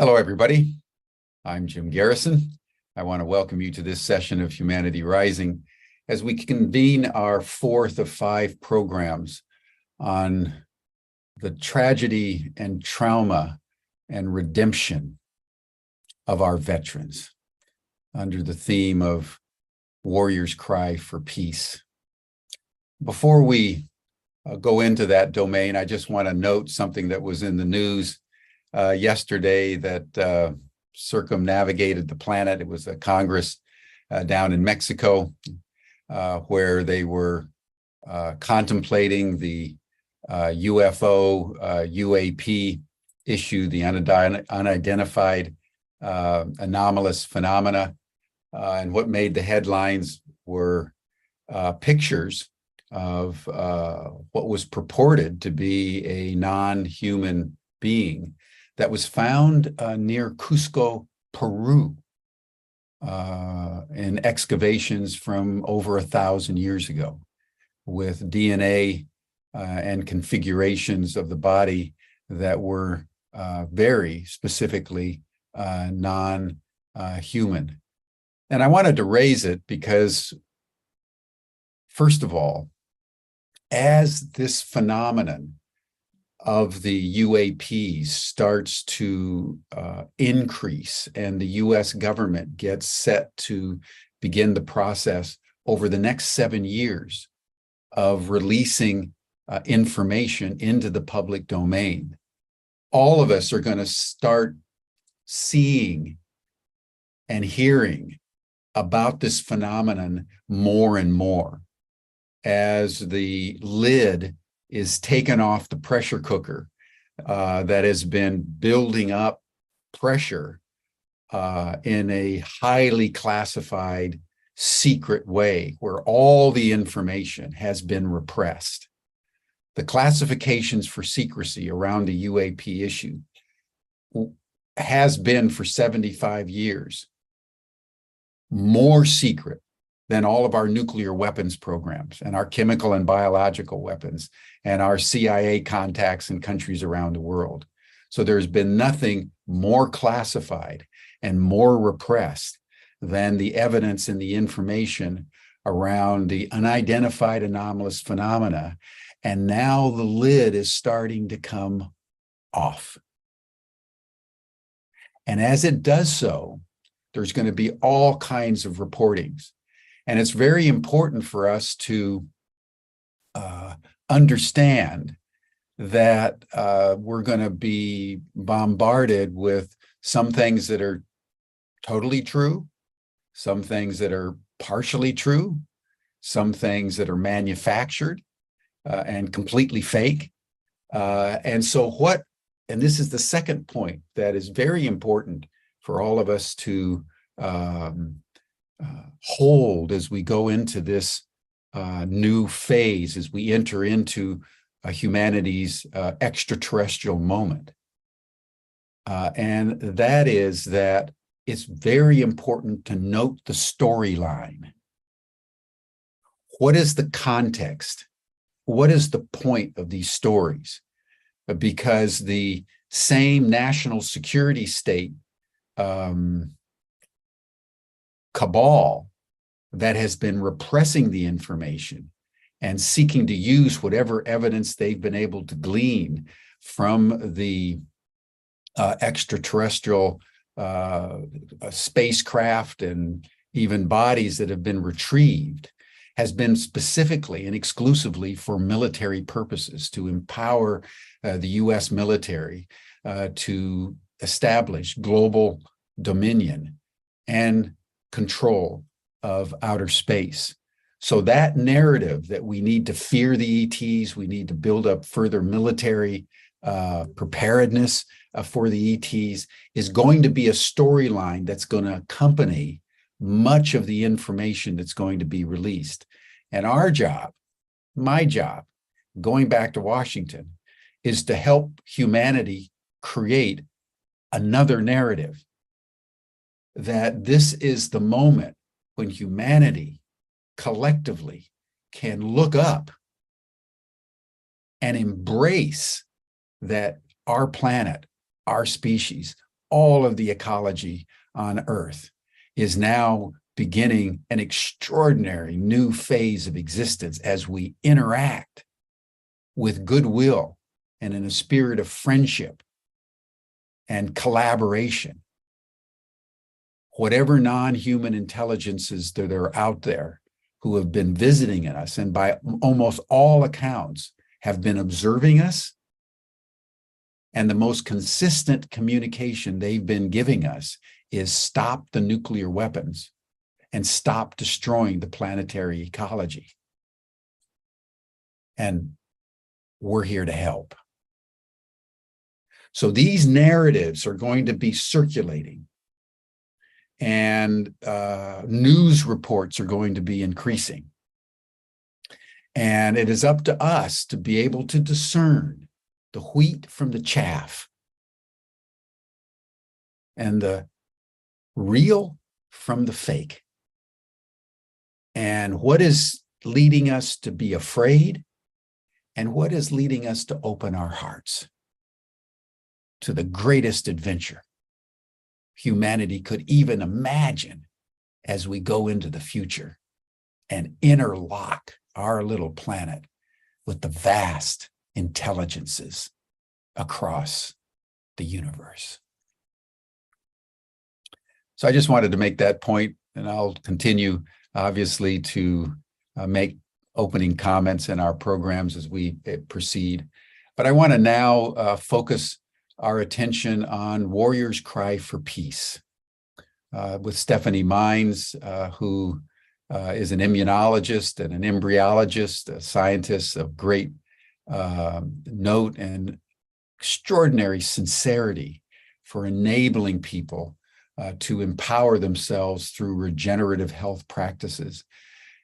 Hello, everybody. I'm Jim Garrison. I want to welcome you to this session of Humanity Rising as we convene our fourth of 5 programs on the tragedy and trauma and redemption of our veterans under the theme of Warriors Cry for Peace. Before we go into that domain, I just want to note something that was in the news yesterday that circumnavigated the planet. It was a Congress down in Mexico where they were contemplating the UFO, UAP issue, the unidentified anomalous phenomena. And what made the headlines were pictures of what was purported to be a non-human being that was found near Cusco, Peru, in excavations from over 1,000 years ago, with DNA and configurations of the body that were very specifically non-human. And I wanted to raise it because, first of all, as this phenomenon of the UAPs starts to increase and the US government gets set to begin the process over the next 7 years of releasing information into the public domain, all of us are going to start seeing and hearing about this phenomenon more and more as the lid is taken off the pressure cooker that has been building up pressure in a highly classified, secret way where all the information has been repressed. The classifications for secrecy around the UAP issue has been for 75 years more secret than all of our nuclear weapons programs and our chemical and biological weapons and our CIA contacts in countries around the world. So there's been nothing more classified and more repressed than the evidence and the information around the unidentified anomalous phenomena. And now the lid is starting to come off. And as it does so, there's going to be all kinds of reportings. And it's very important for us to understand that we're going to be bombarded with some things that are totally true, some things that are partially true, some things that are manufactured and completely fake. And this is the second point that is very important for all of us to hold as we go into this new phase, as we enter into humanity's extraterrestrial moment. And that is that it's very important to note the storyline. What is the context? What is the point of these stories? Because the same national security state cabal that has been repressing the information and seeking to use whatever evidence they've been able to glean from the extraterrestrial spacecraft and even bodies that have been retrieved has been specifically and exclusively for military purposes, to empower the US military to establish global dominion and control of outer space. So that narrative that we need to fear the ETs, we need to build up further military preparedness for the ETs, is going to be a storyline that's going to accompany much of the information that's going to be released. And our job, my job, going back to Washington, is to help humanity create another narrative, that this is the moment when humanity collectively can look up and embrace that our planet, our species, all of the ecology on Earth is now beginning an extraordinary new phase of existence as we interact with goodwill and in a spirit of friendship and collaboration. Whatever non-human intelligences that are out there who have been visiting us and by almost all accounts have been observing us, and the most consistent communication they've been giving us is stop the nuclear weapons and stop destroying the planetary ecology. And we're here to help. So these narratives are going to be circulating, and news reports are going to be increasing. And it is up to us to be able to discern the wheat from the chaff and the real from the fake. And what is leading us to be afraid, and what is leading us to open our hearts to the greatest adventure humanity could even imagine as we go into the future and interlock our little planet with the vast intelligences across the universe. So I just wanted to make that point, and I'll continue, obviously, to make opening comments in our programs as we proceed. But I want to now focus our attention on Warrior's Cry for Peace with Stephanie Mines, who is an immunologist and an embryologist, a scientist of great note and extraordinary sincerity for enabling people to empower themselves through regenerative health practices.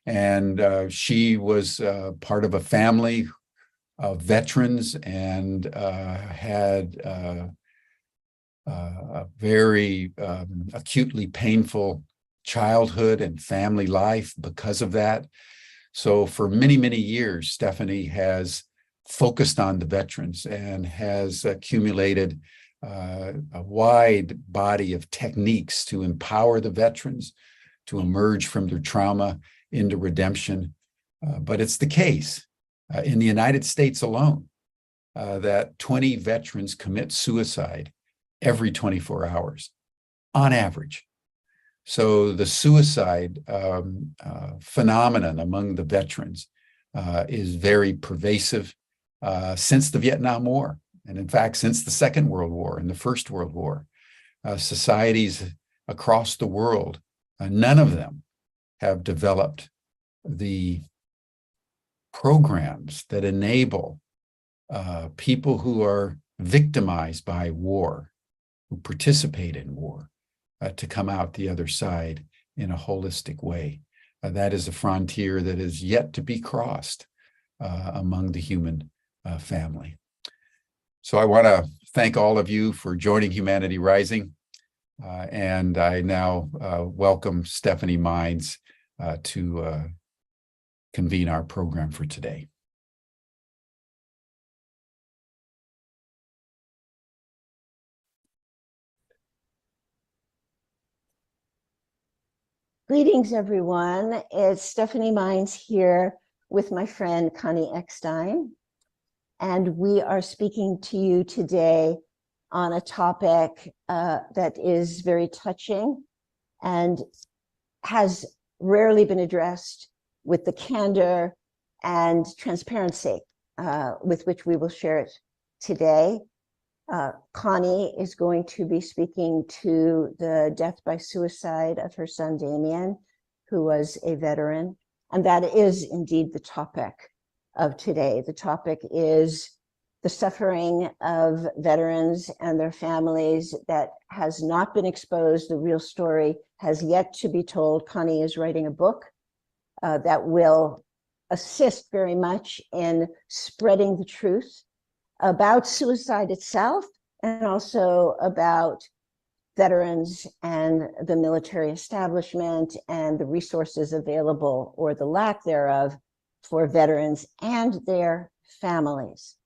And she was part of a family of veterans and had a very acutely painful childhood and family life because of that. So for many, many years, Stephanie has focused on the veterans and has accumulated a wide body of techniques to empower the veterans to emerge from their trauma into redemption. But it's the case in the United States alone that 20 veterans commit suicide every 24 hours on average. So the suicide phenomenon among the veterans is very pervasive since the Vietnam War. And in fact, since the Second World War and the First World War, societies across the world, none of them have developed the programs that enable people who are victimized by war, who participate in war, to come out the other side in a holistic way. That is a frontier that is yet to be crossed among the human family. So I want to thank all of you for joining Humanity Rising. And I now welcome Stephanie Mines to convene our program for today. Greetings, everyone. It's Stephanie Mines here with my friend Conni Eckstein. And we are speaking to you today on a topic that is very touching and has rarely been addressed with the candor and transparency with which we will share it today. Conni is going to be speaking to the death by suicide of her son, Damien, who was a veteran. And that is indeed the topic of today. The topic is the suffering of veterans and their families that has not been exposed. The real story has yet to be told. Conni is writing a book that will assist very much in spreading the truth about suicide itself, and also about veterans and the military establishment and the resources available, or the lack thereof, for veterans and their families.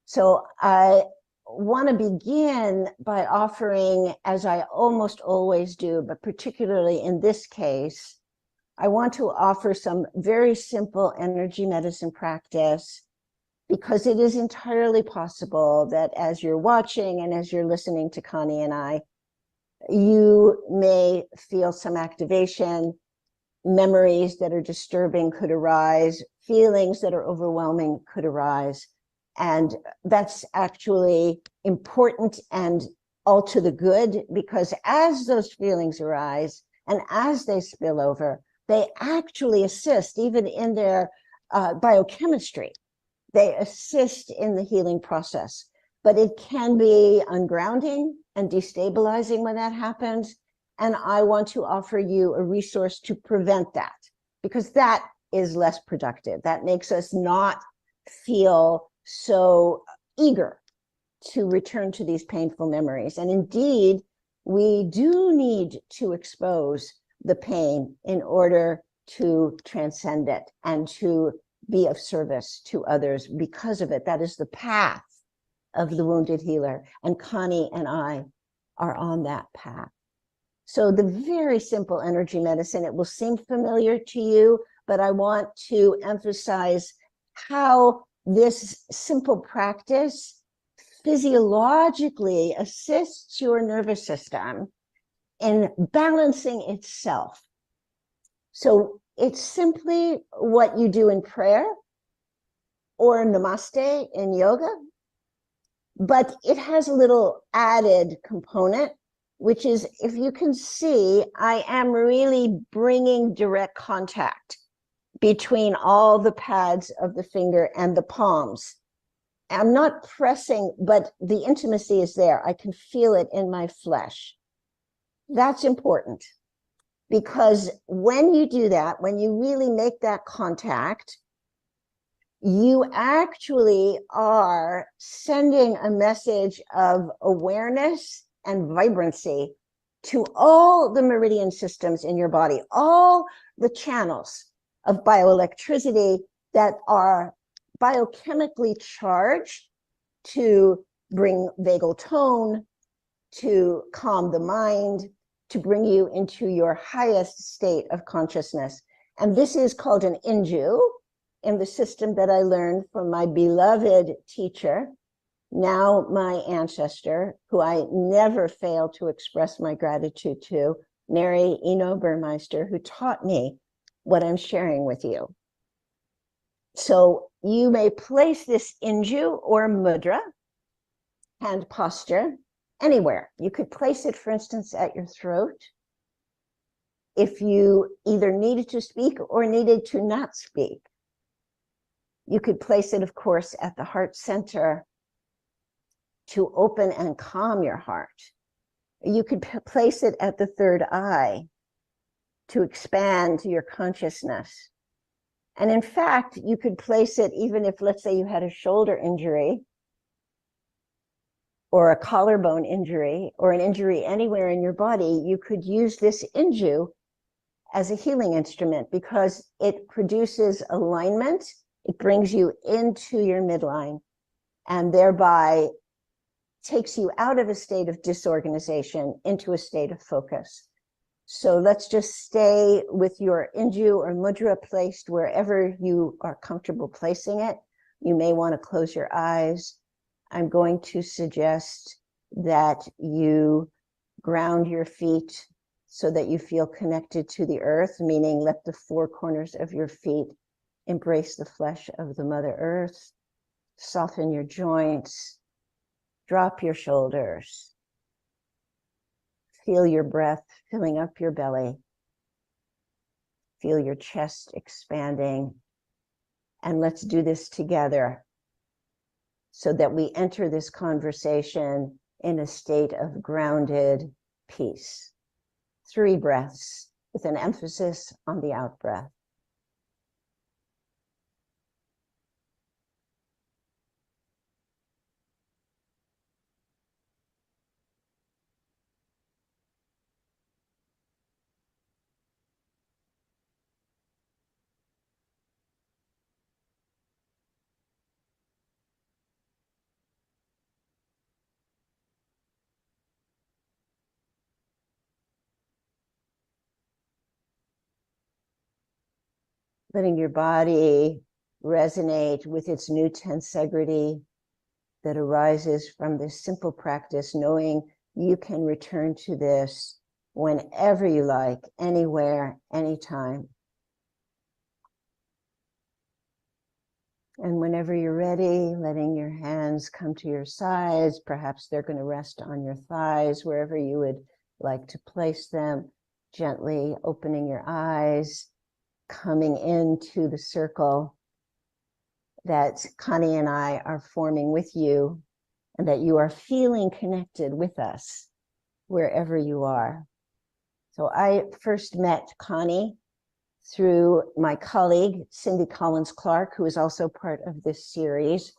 So I want to begin by offering, as I almost always do, but particularly in this case, I want to offer some very simple energy medicine practice, because it is entirely possible that as you're watching and as you're listening to Connie and I, you may feel some activation, memories that are disturbing could arise, feelings that are overwhelming could arise. And that's actually important and all to the good, because as those feelings arise and as they spill over, they actually assist even in their biochemistry. They assist in the healing process, but it can be ungrounding and destabilizing when that happens. And I want to offer you a resource to prevent that, because that is less productive. That makes us not feel so eager to return to these painful memories. And indeed, we do need to expose the pain in order to transcend it and to be of service to others because of it. That is the path of the wounded healer. And Connie and I are on that path. So the very simple energy medicine, it will seem familiar to you, but I want to emphasize how this simple practice physiologically assists your nervous system in balancing itself. So it's simply what you do in prayer or namaste in yoga, but it has a little added component, which is, if you can see, I am really bringing direct contact between all the pads of the finger and the palms. I'm not pressing, but the intimacy is there. I can feel it in my flesh. That's important, because when you do that, when you really make that contact, you actually are sending a message of awareness and vibrancy to all the meridian systems in your body, all the channels of bioelectricity that are biochemically charged to bring vagal tone, to calm the mind, to bring you into your highest state of consciousness. And this is called an inju in the system that I learned from my beloved teacher, now my ancestor, who I never fail to express my gratitude to, Neri Eno Burmeister, who taught me what I'm sharing with you. So you may place this inju or mudra, hand posture, anywhere. You could place it, for instance, at your throat. If you either needed to speak or needed to not speak. You could place it, of course, at the heart center to open and calm your heart. You could place it at the third eye to expand your consciousness. And in fact, you could place it even if, let's say, you had a shoulder injury or a collarbone injury or an injury anywhere in your body. You could use this inju as a healing instrument, because it produces alignment. It brings you into your midline and thereby takes you out of a state of disorganization into a state of focus. So let's just stay with your inju or mudra placed wherever you are comfortable placing it. You may want to close your eyes. I'm going to suggest that you ground your feet so that you feel connected to the earth, meaning let the four corners of your feet embrace the flesh of the Mother Earth. Soften your joints. Drop your shoulders. Feel your breath filling up your belly. Feel your chest expanding. And let's do this together so that we enter this conversation in a state of grounded peace. 3 breaths with an emphasis on the out breath. letting your body resonate with its new tensegrity that arises from this simple practice, knowing you can return to this whenever you like, anywhere, anytime. And whenever you're ready, letting your hands come to your sides. Perhaps they're going to rest on your thighs, wherever you would like to place them. Gently opening your eyes, coming into the circle that Connie and I are forming with you, and that you are feeling connected with us wherever you are. So I first met Connie through my colleague, Cynde Collins-Clark, who is also part of this series.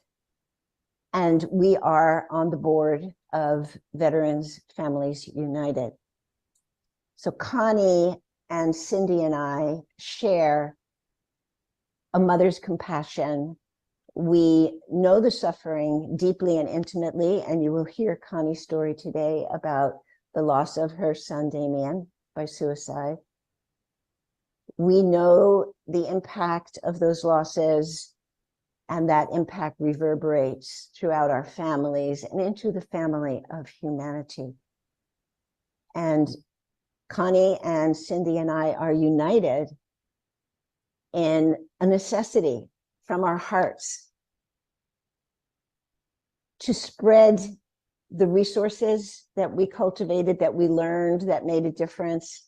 And we are on the board of Veterans Families United. So Connie and Cynde and I share a mother's compassion. We know the suffering deeply and intimately, and you will hear Connie's story today about the loss of her son, Damien, by suicide. We know the impact of those losses, and that impact reverberates throughout our families and into the family of humanity. And Connie and Cynde and I are united in a necessity from our hearts to spread the resources that we cultivated, that we learned, that made a difference,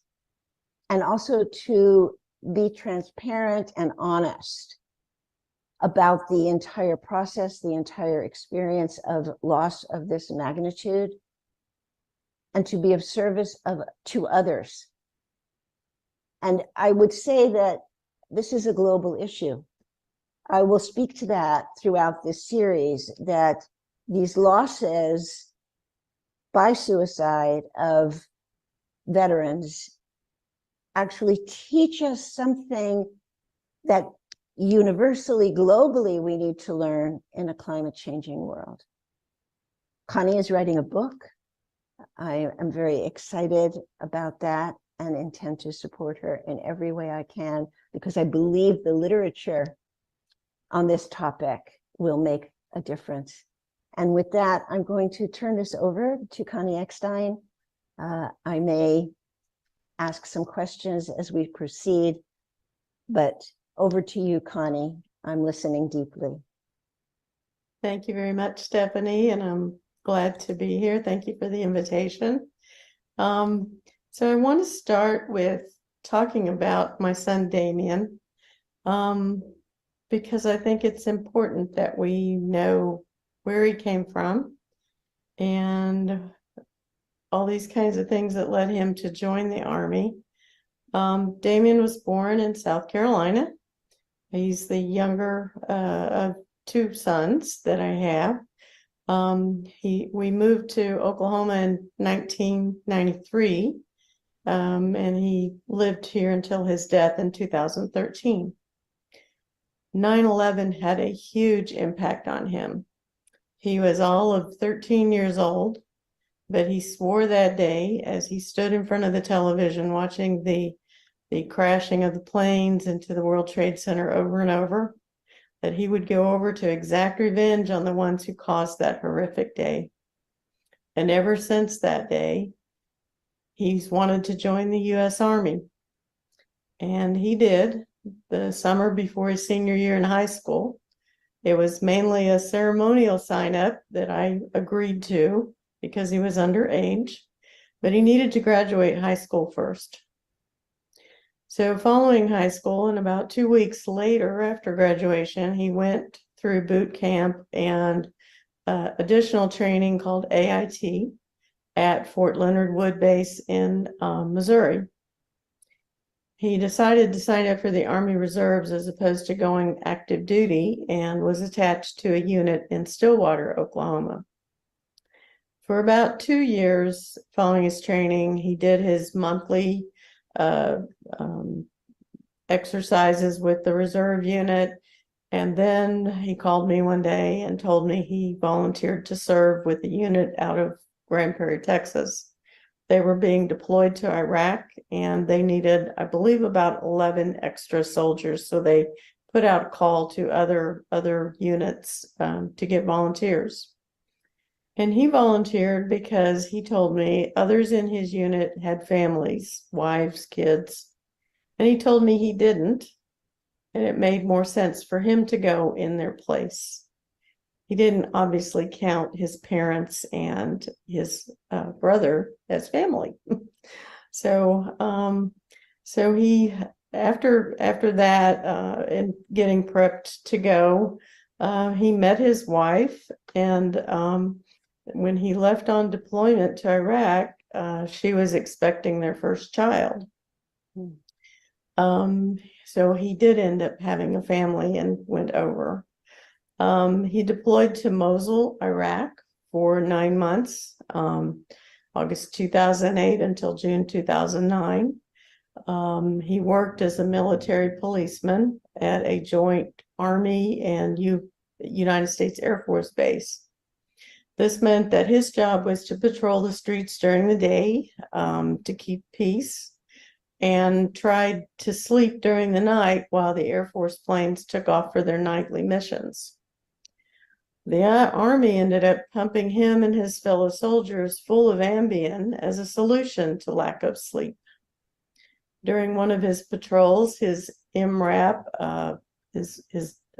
and also to be transparent and honest about the entire process, the entire experience of loss of this magnitude, and to be of service to others. And I would say that this is a global issue. I will speak to that throughout this series, that these losses by suicide of veterans actually teach us something that universally, globally, we need to learn in a climate changing world. Connie is writing a book. I am very excited about that and intend to support her in every way I can, because I believe the literature on this topic will make a difference. And with that, I'm going to turn this over to Conni Eckstein. I may ask some questions as we proceed, but over to you, Connie. I'm listening deeply. Thank you very much, Stephanie, and I'm glad to be here. Thank you for the invitation. So I want to start with talking about my son, Damien, because I think it's important that we know where he came from and all these kinds of things that led him to join the Army. Damien was born in South Carolina. He's the younger of two sons that I have. We moved to Oklahoma in 1993, and he lived here until his death in 2013. 9/11 had a huge impact on him. He was all of 13 years old, but he swore that day as he stood in front of the television watching the crashing of the planes into the World Trade Center over and over, that he would go over to exact revenge on the ones who caused that horrific day. And ever since that day, he's wanted to join the U.S. Army. And he did the summer before his senior year in high school. It was mainly a ceremonial sign-up that I agreed to because he was underage, but he needed to graduate high school first. So following high school, and about 2 weeks later after graduation, he went through boot camp and additional training called AIT at Fort Leonard Wood Base in Missouri. He decided to sign up for the Army Reserves as opposed to going active duty, and was attached to a unit in Stillwater, Oklahoma. For about 2 years following his training, he did his monthly exercises with the reserve unit, and then he called me one day and told me he volunteered to serve with the unit out of Grand Prairie, Texas. They were being deployed to Iraq, and they needed, I believe, about 11 extra soldiers. So they put out a call to other units to get volunteers. And he volunteered because he told me others in his unit had families, wives, kids. And he told me he didn't. And it made more sense for him to go in their place. He didn't obviously count his parents and his brother as family. So he, after that, and getting prepped to go, he met his wife, and when he left on deployment to Iraq, she was expecting their first child. So he did end up having a family and went over. He deployed to Mosul, Iraq for 9 months, August 2008 until June 2009. He worked as a military policeman at a joint Army and United States Air Force base. This meant that his job was to patrol the streets during the day, to keep peace, and tried to sleep during the night while the Air Force planes took off for their nightly missions. The Army ended up pumping him and his fellow soldiers full of Ambien as a solution to lack of sleep. During one of his patrols, his MRAP, his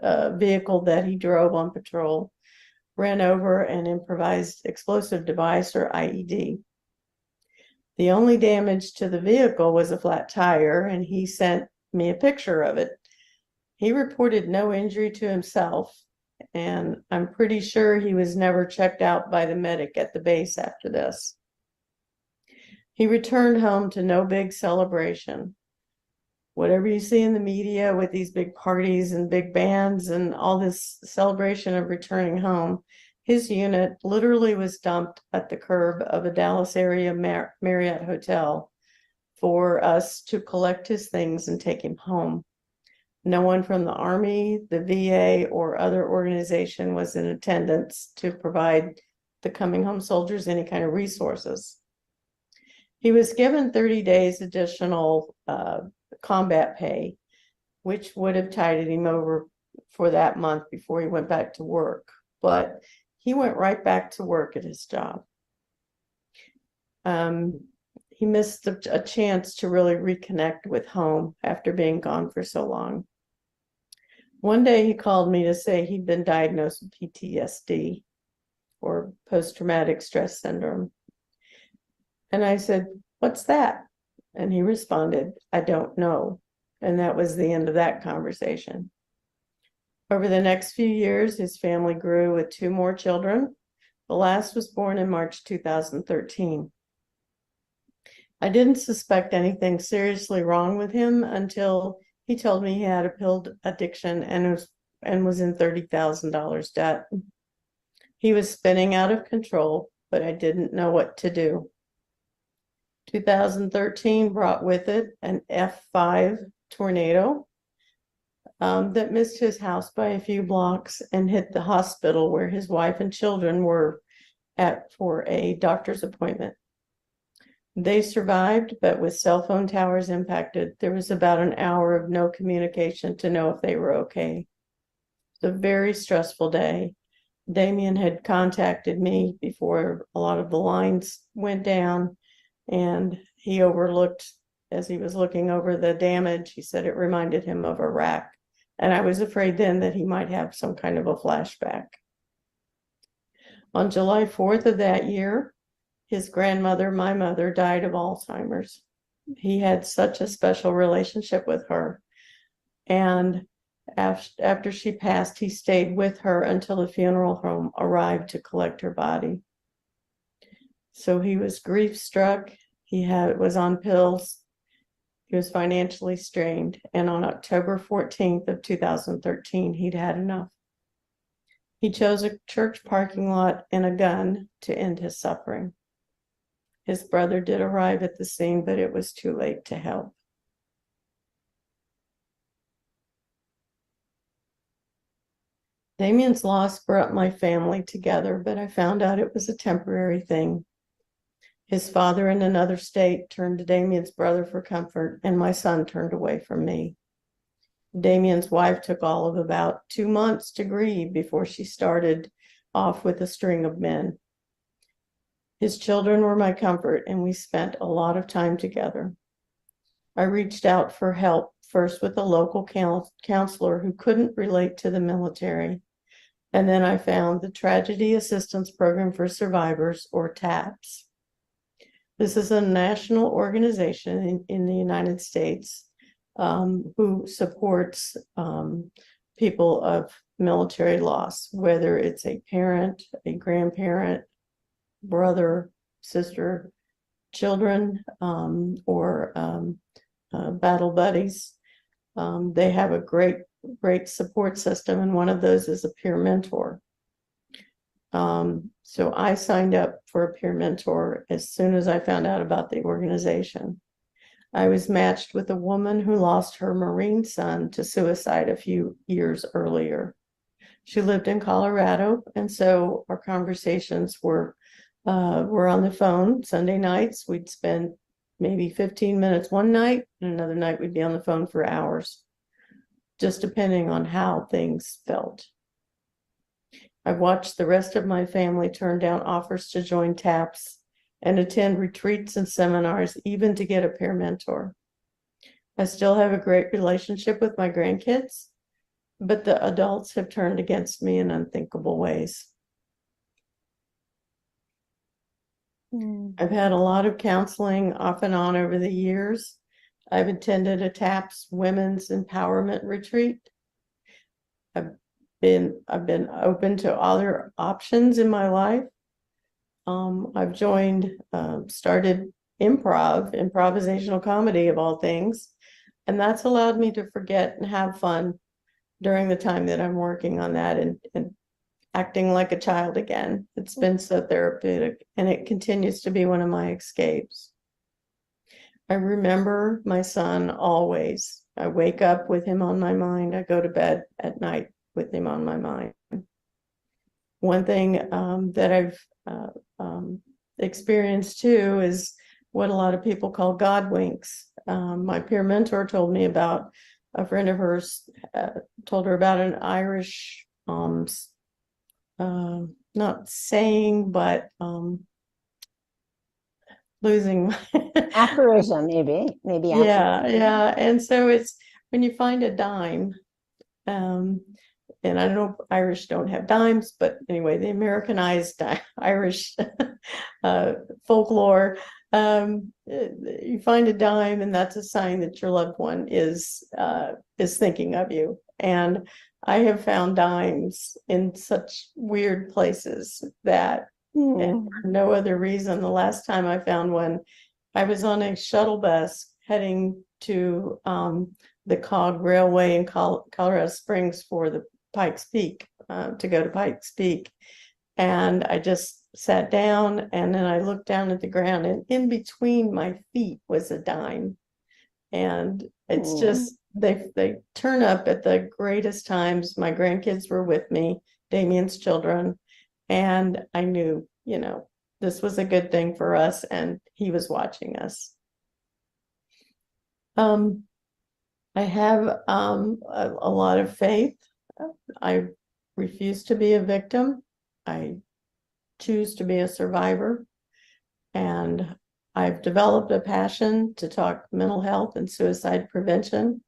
vehicle that he drove on patrol, ran over an improvised explosive device, or IED. The only damage to the vehicle was a flat tire, and he sent me a picture of it. He reported no injury to himself, and I'm pretty sure he was never checked out by the medic at the base after this. He returned home to no big celebration. Whatever you see in the media with these big parties and big bands and all this celebration of returning home, his unit literally was dumped at the curb of a Dallas area Marriott hotel for us to collect his things and take him home. No one from the Army, the VA, or other organization was in attendance to provide the coming home soldiers any kind of resources. He was given 30 days additional combat pay, which would have tided him over for that month before he went back to work. But he went right back to work at his job. He missed a chance to really reconnect with home after being gone for so long. One day he called me to say he'd been diagnosed with PTSD, or post-traumatic stress syndrome. And I said, "What's that?" And he responded, "I don't know." And that was the end of that conversation. Over the next few years, his family grew with 2 more children. The last was born in March 2013. I didn't suspect anything seriously wrong with him until he told me he had a pill addiction and was in $30,000 debt. He was spinning out of control, but I didn't know what to do. 2013 brought with it an F5 tornado that missed his house by a few blocks and hit the hospital where his wife and children were at for a doctor's appointment. They survived, but with cell phone towers impacted, there was about an hour of no communication to know if they were okay. It's a very stressful day. Damien had contacted me before a lot of the lines went down, and he overlooked, as he was looking over the damage, he said it reminded him of Iraq. And I was afraid then that he might have some kind of a flashback. On July 4th of that year, his grandmother, my mother, died of Alzheimer's. He had such a special relationship with her. And after she passed, he stayed with her until the funeral home arrived to collect her body. So he was grief-struck. He was on pills. He was financially strained. And on October 14th of 2013, he'd had enough. He chose a church parking lot and a gun to end his suffering. His brother did arrive at the scene, but it was too late to help. Damien's loss brought my family together, but I found out it was a temporary thing. His father in another state turned to Damien's brother for comfort, and my son turned away from me. Damien's wife took all of about 2 months to grieve before she started off with a string of men. His children were my comfort, and we spent a lot of time together. I reached out for help, first with a local counselor who couldn't relate to the military, and then I found the Tragedy Assistance Program for Survivors, or TAPS. This is a national organization in the United States who supports people of military loss, whether it's a parent, a grandparent, brother, sister, children, or battle buddies. They have a great support system, and one of those is a peer mentor. So I signed up for a peer mentor as soon as I found out about the organization. I was matched with a woman who lost her Marine son to suicide a few years earlier. She lived in Colorado, and so our conversations were on the phone Sunday nights. We'd spend maybe 15 minutes one night, and another night we'd be on the phone for hours, just depending on how things felt. I watched the rest of my family turn down offers to join TAPS and attend retreats and seminars, even to get a peer mentor. I still have a great relationship with my grandkids, but the adults have turned against me in unthinkable ways. I've had a lot of counseling off and on over the years. I've attended a TAPS Women's Empowerment Retreat. I've been open to other options in my life. I've started improvisational comedy of all things, and that's allowed me to forget and have fun during the time that I'm working on that and acting like a child again. It's been so therapeutic, and it continues to be one of my escapes. I remember my son always. I wake up with him on my mind. I go to bed at night with him on my mind. One thing that I've experienced too is what a lot of people call God winks. My peer mentor told me about a friend of hers, told her about an Irish, not saying, but losing. Aphorism, maybe. Yeah. And so it's when you find a dime, and I don't know if Irish don't have dimes, but anyway, the Americanized Irish folklore, you find a dime, and that's a sign that your loved one is thinking of you. And I have found dimes in such weird places that for no other reason. The last time I found one, I was on a shuttle bus heading to the Cog Railway in Colorado Springs for the Pikes Peak, to go to Pikes Peak. And I just sat down, and then I looked down at the ground, and in between my feet was a dime. And it's just, they turn up at the greatest times. My grandkids were with me, Damien's children, and I knew, this was a good thing for us, and he was watching us. I have a lot of faith. I refuse to be a victim. I choose to be a survivor. And I've developed a passion to talk mental health and suicide prevention,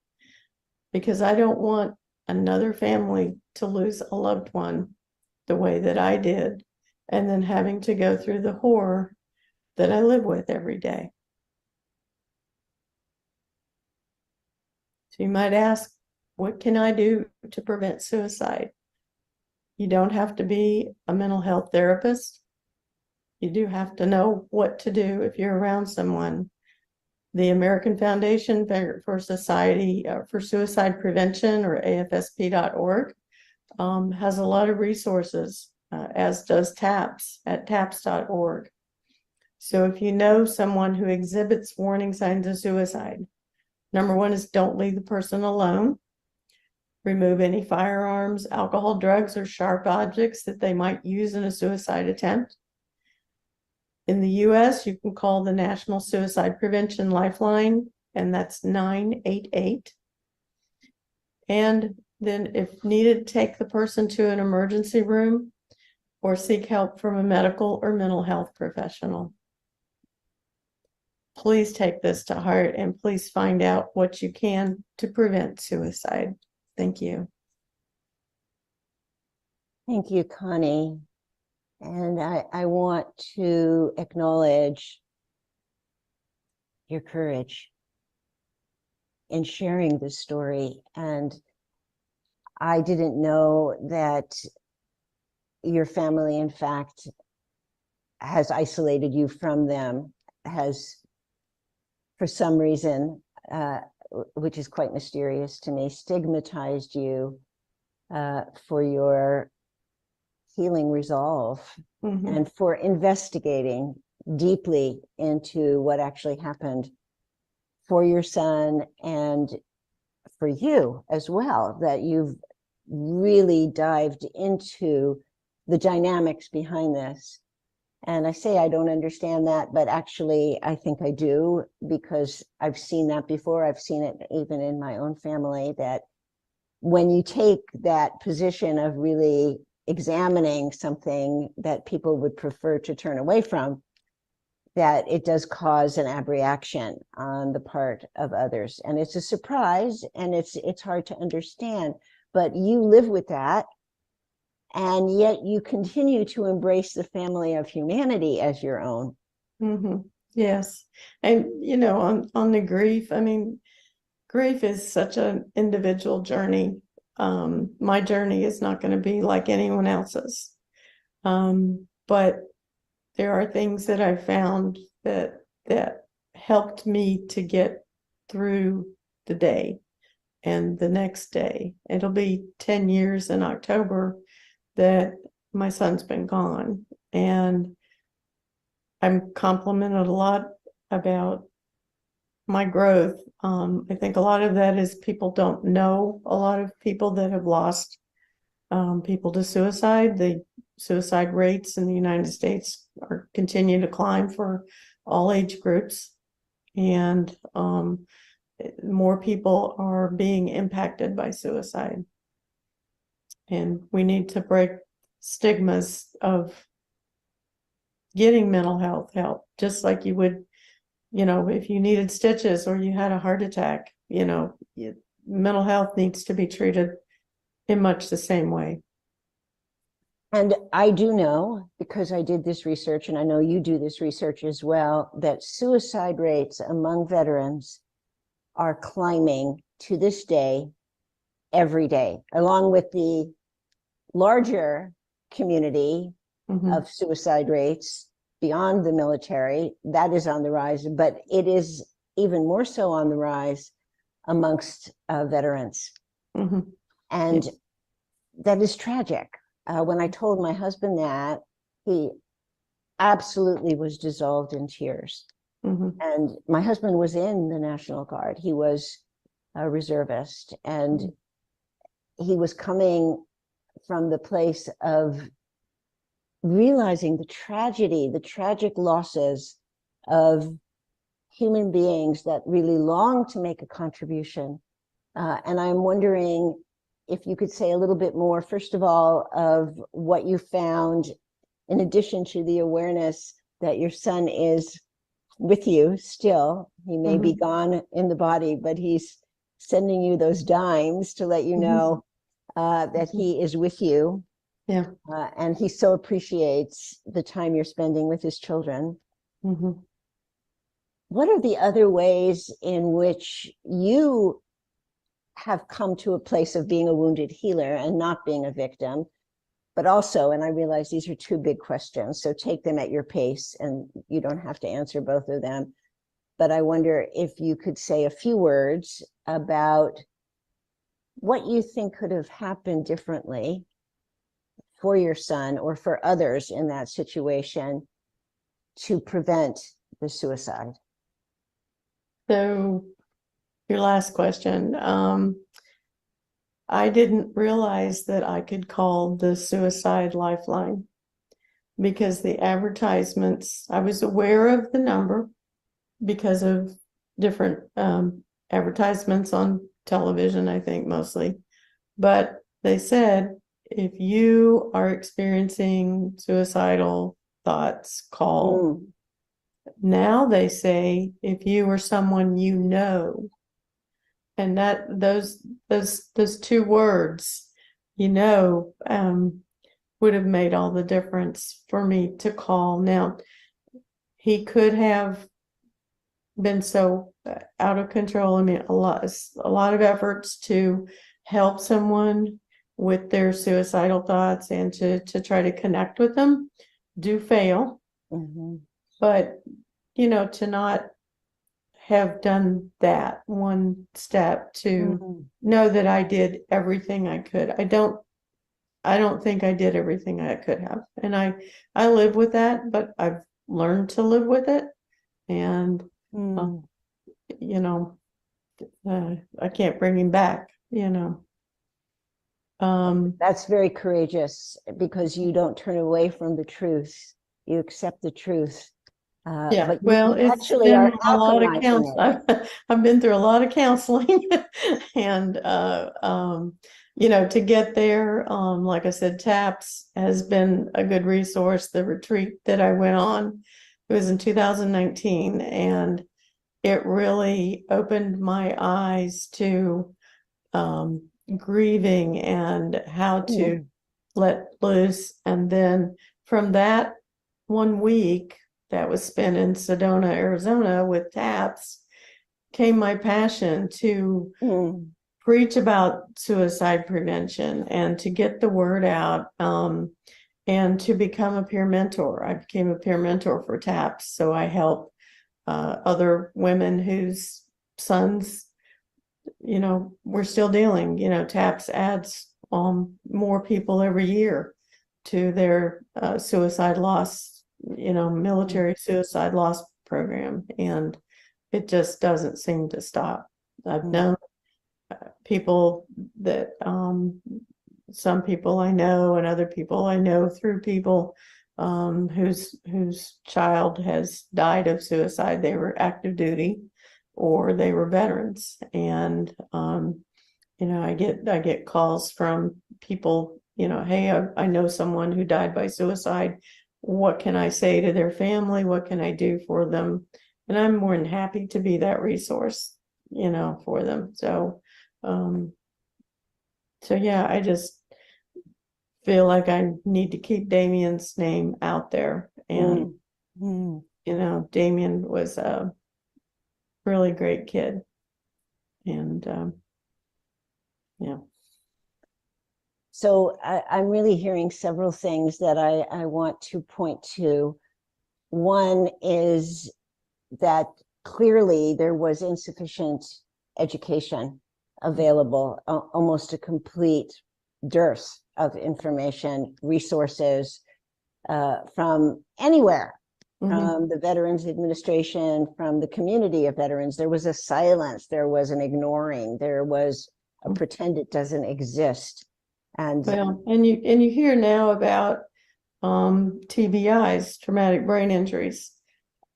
because I don't want another family to lose a loved one the way that I did, and then having to go through the horror that I live with every day. So you might ask, what can I do to prevent suicide? You don't have to be a mental health therapist. You do have to know what to do if you're around someone. The American Foundation for Society for Suicide Prevention, or AFSP.org, has a lot of resources, as does TAPS at taps.org. So if you know someone who exhibits warning signs of suicide, number one is don't leave the person alone. Remove any firearms, alcohol, drugs, or sharp objects that they might use in a suicide attempt. In the US, you can call the National Suicide Prevention Lifeline, and that's 988. And then if needed, take the person to an emergency room or seek help from a medical or mental health professional. Please take this to heart and please find out what you can to prevent suicide. Thank you. Thank you, Connie. And I want to acknowledge your courage in sharing this story. And I didn't know that your family, in fact, has isolated you from them, has, for some reason, which is quite mysterious to me, stigmatized you for your healing resolve and for investigating deeply into what actually happened for your son and for you as well, that you've really dived into the dynamics behind this. And I say I don't understand that, but actually I think I do, because I've seen that before. I've seen it even in my own family, that when you take that position of really examining something that people would prefer to turn away from, that it does cause an abreaction on the part of others. And it's a surprise, and it's hard to understand, but you live with that. And yet you continue to embrace the family of humanity as your own. Yes. And, you know, on the grief, I mean, grief is such an individual journey. My journey is not going to be like anyone else's. But there are things that I found that helped me to get through the day and the next day. It'll be 10 years in October that my son's been gone, and I'm complimented a lot about my growth. I think a lot of that is people don't know a lot of people that have lost people to suicide. The suicide rates in the United States are continue to climb for all age groups, and more people are being impacted by suicide. And we need to break stigmas of getting mental health help, just like you would, you know, if you needed stitches or you had a heart attack, you know, mental health needs to be treated in much the same way. And I do know, because I did this research, and I know you do this research as well, that suicide rates among veterans are climbing to this day, every day, along with the larger community of suicide rates beyond the military. That is on the rise, but it is even more so on the rise amongst veterans. And that is tragic. When I told my husband that, he absolutely was dissolved in tears. And my husband was in the National Guard. He was a reservist, and he was coming from the place of realizing the tragedy, the tragic losses of human beings that really long to make a contribution. And I'm wondering if you could say a little bit more, first of all, of what you found, in addition to the awareness that your son is with you still. He may be gone in the body, but he's sending you those dimes to let you know that he is with you. And he so appreciates the time you're spending with his children. What are the other ways in which you have come to a place of being a wounded healer and not being a victim, but also, and I realize these are two big questions, so take them at your pace, and you don't have to answer both of them, but I wonder if you could say a few words about what you think could have happened differently for your son or for others in that situation to prevent the suicide. So your last question, I didn't realize that I could call the suicide lifeline. because the advertisements, I was aware of the number because of different advertisements on television, I think mostly. But they said, if you are experiencing suicidal thoughts, call. Mm. Now they say, if you or someone you know, and that those two words, would have made all the difference for me to call. Now, he could have been so out of control. I mean, a lot of efforts to help someone with their suicidal thoughts and to try to connect with them do fail. Mhm. But, to not have done that one step to Mhm. know that I did everything I could. I don't think I did everything I could have. And I live with that, but I've learned to live with it. And, Mm. I can't bring him back, That's very courageous because you don't turn away from the truth. You accept the truth. yeah, But well, you it's actually been are a lot of alchemizing it. I've been through a lot of counseling and, to get there, like I said, TAPS has been a good resource. The retreat that I went on, it was in 2019, and it really opened my eyes to grieving and how to Mm. let loose. And then from that 1 week that was spent in Sedona, Arizona with TAPS, came my passion to Mm. preach about suicide prevention and to get the word out, and to become a peer mentor. I became a peer mentor for TAPS, so I help other women whose sons, we're still dealing. TAPS adds more people every year to their suicide loss, military suicide loss program, and it just doesn't seem to stop. I've Mm. known people that some people I know and other people I know through people whose child has died of suicide. They were active duty or they were veterans, and I get calls from people, hey, I know someone who died by suicide. What can I say to their family? What can I do for them? And I'm more than happy to be that resource, for them. So yeah, I just feel like I need to keep Damien's name out there. And, Mm. Damien was a really great kid. And, yeah. So I'm really hearing several things that I want to point to. One is that clearly there was insufficient education available, almost a complete dearth of information, resources from anywhere, from the Veterans Administration, from the community of veterans. There was a silence, there was an ignoring, there was a pretend it doesn't exist. And Well, and you hear now about TBIs, traumatic brain injuries.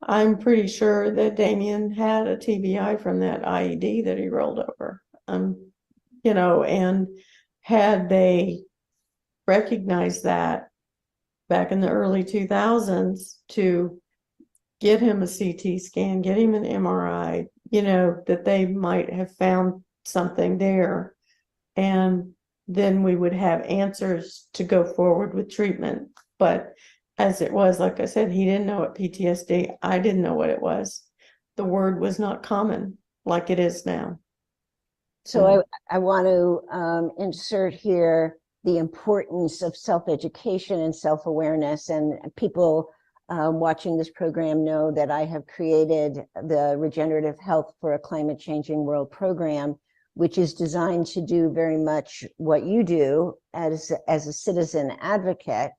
I'm pretty sure that Damien had a TBI from that IED that he rolled over. And had they recognized that back in the early 2000s to get him a CT scan, get him an MRI, that they might have found something there. And then we would have answers to go forward with treatment. But as it was, like I said, he didn't know what PTSD. I didn't know what it was. The word was not common like it is now. so I want to insert here the importance of self-education and self-awareness. And people watching this program know that I have created the Regenerative Health for a Climate Changing World program, which is designed to do very much what you do as a citizen advocate,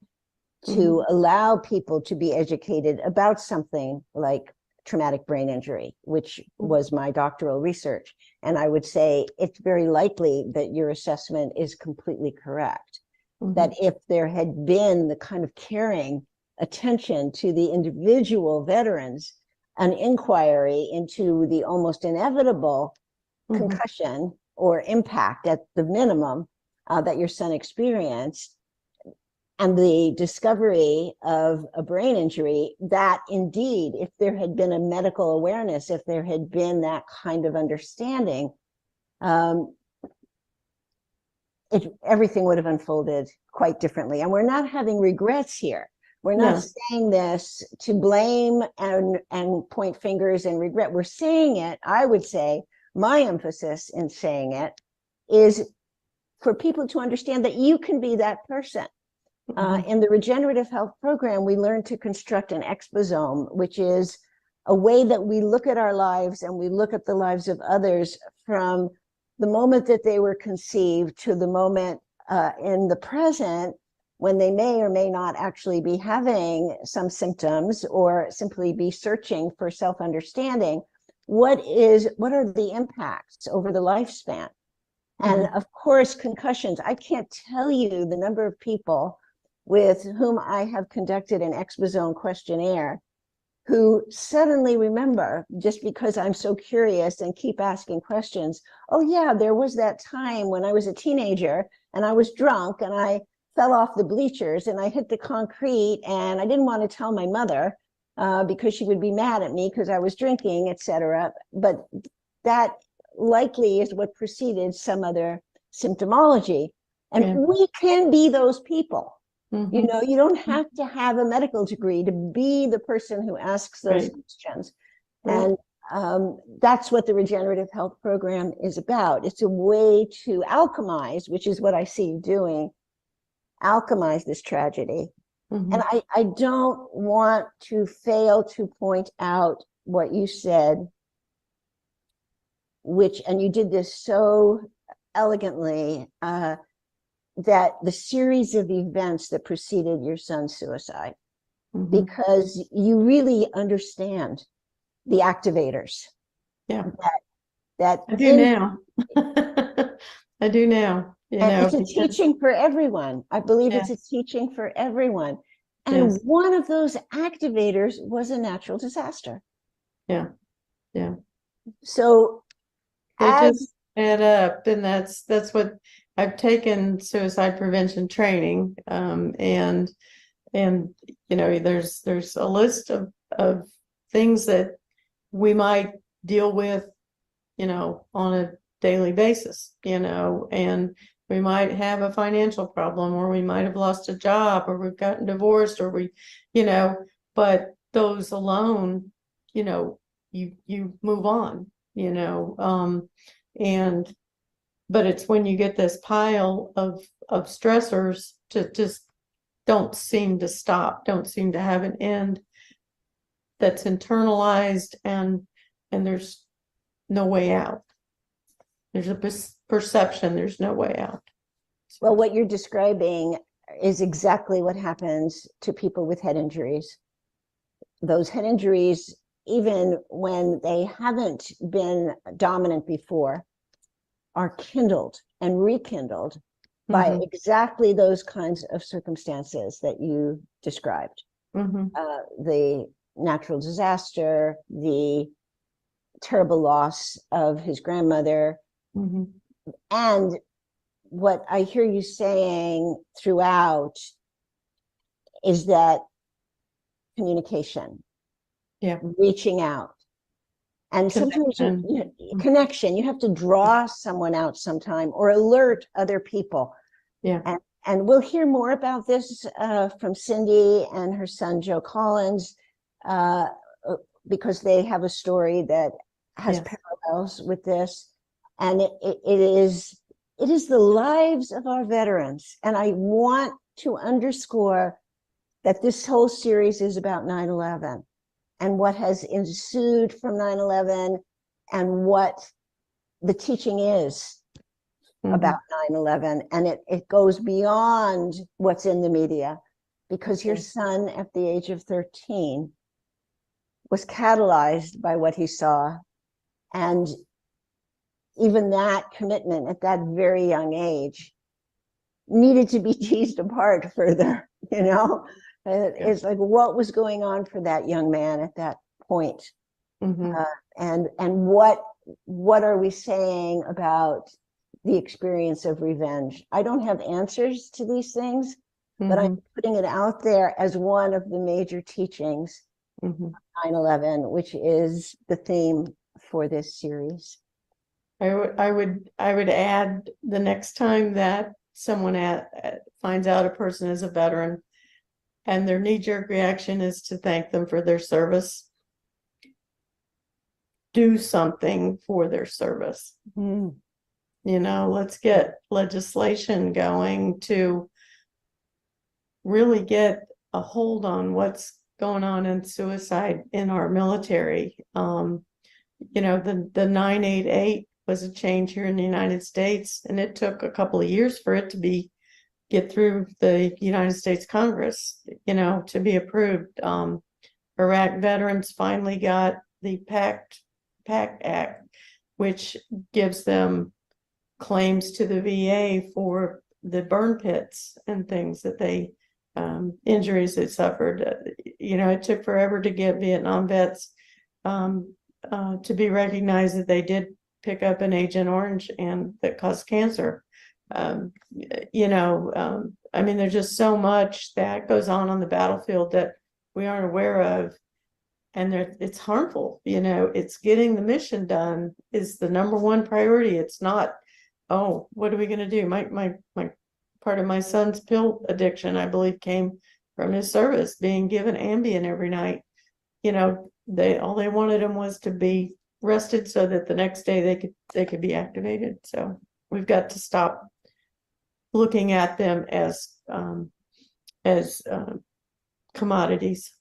to allow people to be educated about something like traumatic brain injury, which was my doctoral research. And I would say it's very likely that your assessment is completely correct. That if there had been the kind of caring attention to the individual veterans, an inquiry into the almost inevitable concussion or impact at the minimum that your son experienced, and the discovery of a brain injury, that indeed, if there had been a medical awareness, if there had been that kind of understanding, everything would have unfolded quite differently. And we're not having regrets here. We're not saying this to blame and point fingers and regret. We're saying it, I would say, my emphasis in saying it is for people to understand that you can be that person. In the regenerative health program, we learn to construct an exposome, which is a way that we look at our lives and we look at the lives of others from the moment that they were conceived to the moment in the present, when they may or may not actually be having some symptoms or simply be searching for self-understanding. What are the impacts over the lifespan? And of course, concussions. I can't tell you the number of people with whom I have conducted an exposome questionnaire who suddenly remember, just because I'm so curious and keep asking questions, oh yeah, there was that time when I was a teenager and I was drunk and I fell off the bleachers and I hit the concrete and I didn't want to tell my mother because she would be mad at me because I was drinking, etc. But that likely is what preceded some other symptomology. And we can be those people. You know, you don't have to have a medical degree to be the person who asks those questions. And that's what the regenerative health program is about. It's a way to alchemize, which is what I see you doing, alchemize this tragedy. And I don't want to fail to point out what you said, and you did this so elegantly, that the series of events that preceded your son's suicide, because you really understand the activators. That I do now. I do now. It's a teaching for everyone. I believe it's a teaching for everyone. And one of those activators was a natural disaster. So they just add up, and that's what I've taken suicide prevention training, and there's a list of things that we might deal with, on a daily basis, and we might have a financial problem, or we might have lost a job, or we've gotten divorced, or but those alone, you move on, but it's when you get this pile of stressors to just don't seem to stop, don't seem to have an end, that's internalized, and there's no way out. There's a perception there's no way out. Well, what you're describing is exactly what happens to people with head injuries. Those head injuries, even when they haven't been dominant before, are kindled and rekindled by exactly those kinds of circumstances that you described. The natural disaster, the terrible loss of his grandmother. And what I hear you saying throughout is that communication, reaching out. And sometimes connection, you have to draw someone out sometime or alert other people. And we'll hear more about this from Cynde and her son, Joe Collins, because they have a story that has parallels with this. And it is the lives of our veterans. And I want to underscore that this whole series is about 9/11 and what has ensued from 9/11 and what the teaching is about 9/11. And it goes beyond what's in the media, because your son at the age of 13 was catalyzed by what he saw. And even that commitment at that very young age needed to be teased apart further, It's like, what was going on for that young man at that point? Mhm. And what are we saying about the experience of revenge? I don't have answers to these things, but I'm Mhm. putting it out there as one of the major teachings Mhm. 9/11, which is the theme for this series. I would add, the next time that someone finds out a person is a veteran and their knee-jerk reaction is to thank them for their service, do something for their service. Mm. You know, let's get legislation going to really get a hold on what's going on in suicide in our military. You know, the 988 was a change here in the United States, and it took a couple of years for it to get through the United States Congress, you know, to be approved. Iraq veterans finally got the PACT Act, which gives them claims to the VA for the burn pits and things that they injuries they suffered. You know, it took forever to get Vietnam vets to be recognized that they did pick up an Agent Orange and that caused cancer. You know, I mean, there's just so much that goes on the battlefield that we aren't aware of, and it's harmful. You know, it's getting the mission done is the number one priority. It's not, oh, what are we going to do? My part of my son's pill addiction, I believe, came from his service, being given Ambien every night. You know, all they wanted him was to be rested so that the next day they could be activated. So we've got to stop looking at them as commodities.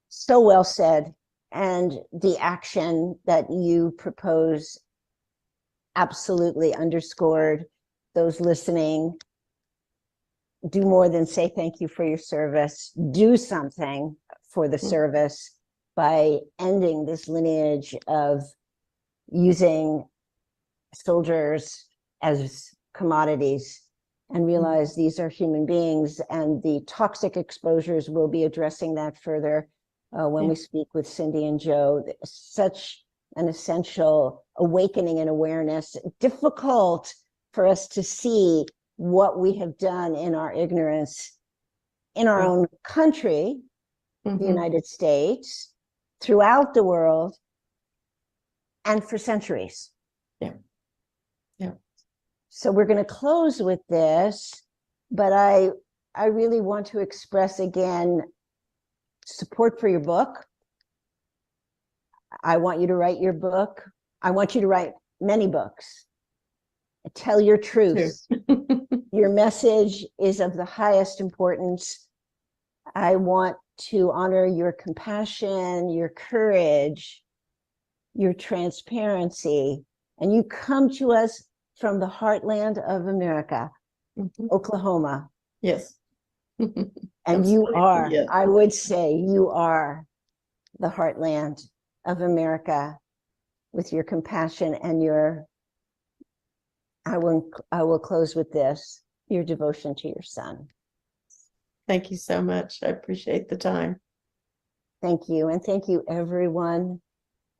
So well said. And the action that you propose absolutely underscored those listening. Do more than say thank you for your service. Do something for the service by ending this lineage of using soldiers as commodities, and realize these are human beings, and the toxic exposures, will be addressing that further when we speak with Cynde and Joe. Such an essential awakening and awareness. Difficult for us to see what we have done in our ignorance in our own country, the United States, throughout the world, and for centuries. Yeah. Yeah. So we're going to close with this, but I really want to express again support for your book. I want you to write your book. I want you to write many books. Tell your truth. Your message is of the highest importance. I want to honor your compassion, your courage, your transparency, and you come to us from the heartland of America, Oklahoma. Yes. And you are, yes. I would say you are the heartland of America with your compassion and your, I will close with this, your devotion to your son. Thank you so much. I appreciate the time. Thank you. And thank you everyone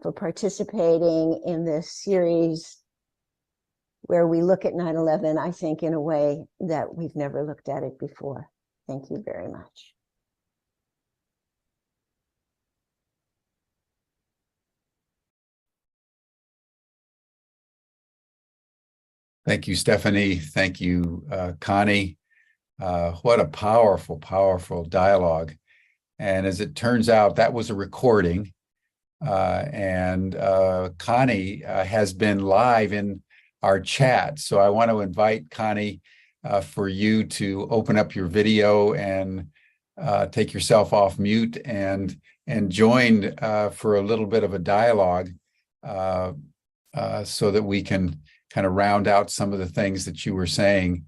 for participating in this series where we look at 9/11, I think, in a way that we've never looked at it before. Thank you very much. Thank you, Stephanie. Thank you, Connie. What a powerful, powerful dialogue. And as it turns out, that was a recording. And Connie has been live in our chat. So I want to invite Connie for you to open up your video and take yourself off mute and join for a little bit of a dialogue so that we can kind of round out some of the things that you were saying.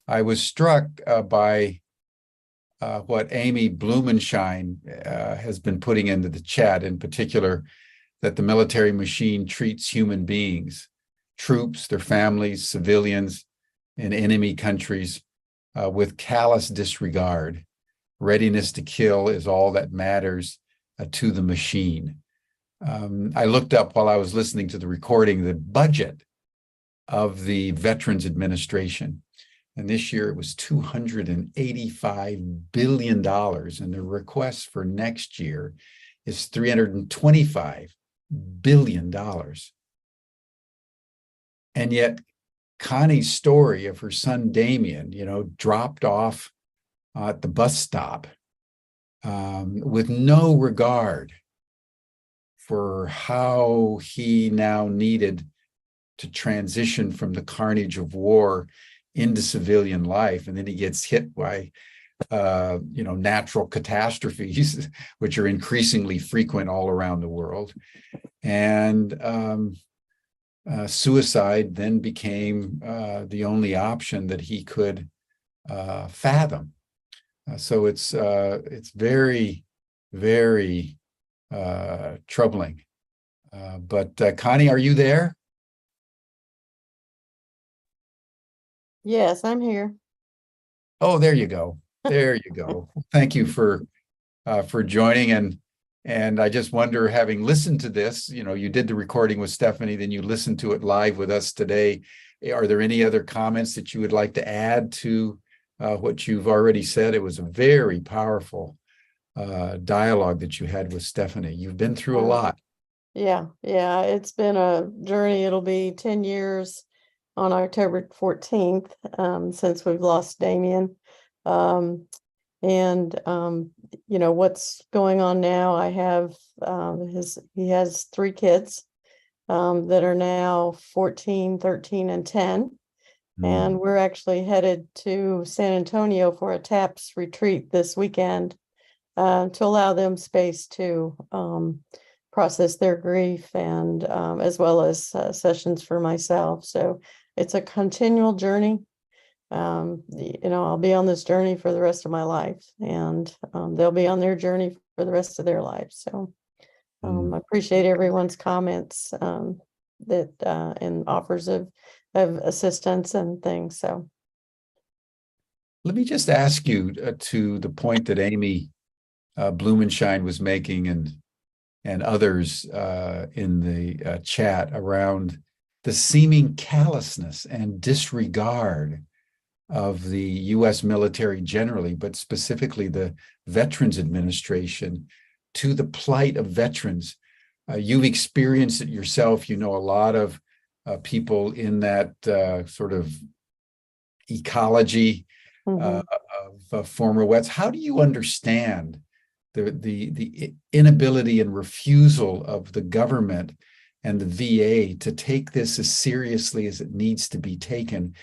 I was struck by what Amy Blumenschein has been putting into the chat, in particular, that the military machine treats human beings, troops, their families, civilians in enemy countries with callous disregard. readiness to kill is all that matters to the machine. I looked up while I was listening to the recording the budget of the Veterans Administration. And this year it was $285 billion. And the request for next year is $325 billion. And yet Connie's story of her son, Damien, dropped off at the bus stop with no regard for how he now needed to transition from the carnage of war into civilian life. And then he gets hit by, natural catastrophes, which are increasingly frequent all around the world. And suicide then became the only option that he could fathom. So it's very, very troubling. But Connie, are you there? Yes, I'm here. Oh, there you go. There you go. Thank you for joining. And I just wonder, having listened to this, you did the recording with Stephanie, then you listened to it live with us today. Are there any other comments that you would like to add to what you've already said? It was a very powerful dialogue that you had with Stephanie. You've been through a lot. Yeah, it's been a journey. It'll be 10 years on October 14th since we've lost Damien. What's going on now, I have he has 3 kids that are now 14, 13, and 10. And we're actually headed to San Antonio for a TAPS retreat this weekend to allow them space to process their grief, and as well as sessions for myself. So it's a continual journey. I'll be on this journey for the rest of my life, and they'll be on their journey for the rest of their lives. So I appreciate everyone's comments that and offers of assistance and things. So let me just ask you to the point that Amy Blumenshine was making, and others in the chat, around the seeming callousness and disregard of the U.S. military generally, but specifically the Veterans Administration, to the plight of veterans. You've experienced it yourself. A lot of people in that sort of ecology of former vets. How do you understand the inability and refusal of the government and the VA to take this as seriously as it needs to be taken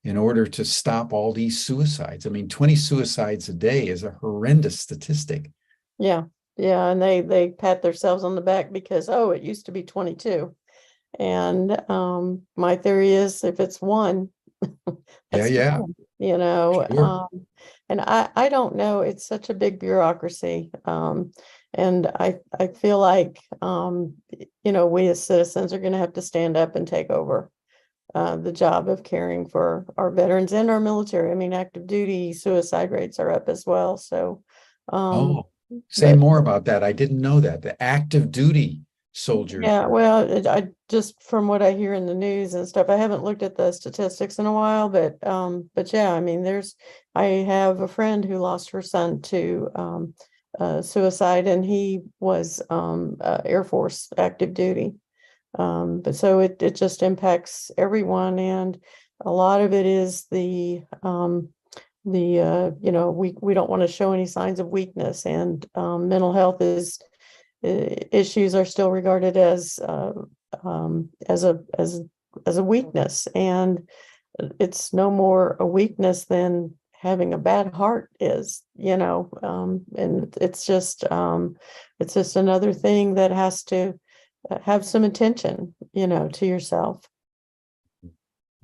in order to stop all these suicides? I mean, 20 suicides a day is a horrendous statistic. Yeah, and they pat themselves on the back because, it used to be 22. And my theory is, if it's one, that's one, Sure. And I don't know, it's such a big bureaucracy. And I feel like, we as citizens are going to have to stand up and take over the job of caring for our veterans and our military. I mean, active duty suicide rates are up as well. So, say more about that. I didn't know that. The active duty soldiers. Yeah, well, I just, from what I hear in the news and stuff, I haven't looked at the statistics in a while, but yeah, I mean, I have a friend who lost her son to suicide, and he was Air Force active duty. But so it just impacts everyone, and a lot of it is we don't want to show any signs of weakness, and mental health issues are still regarded as a weakness, and it's no more a weakness than having a bad heart is, and it's just another thing that has to have some attention, to yourself.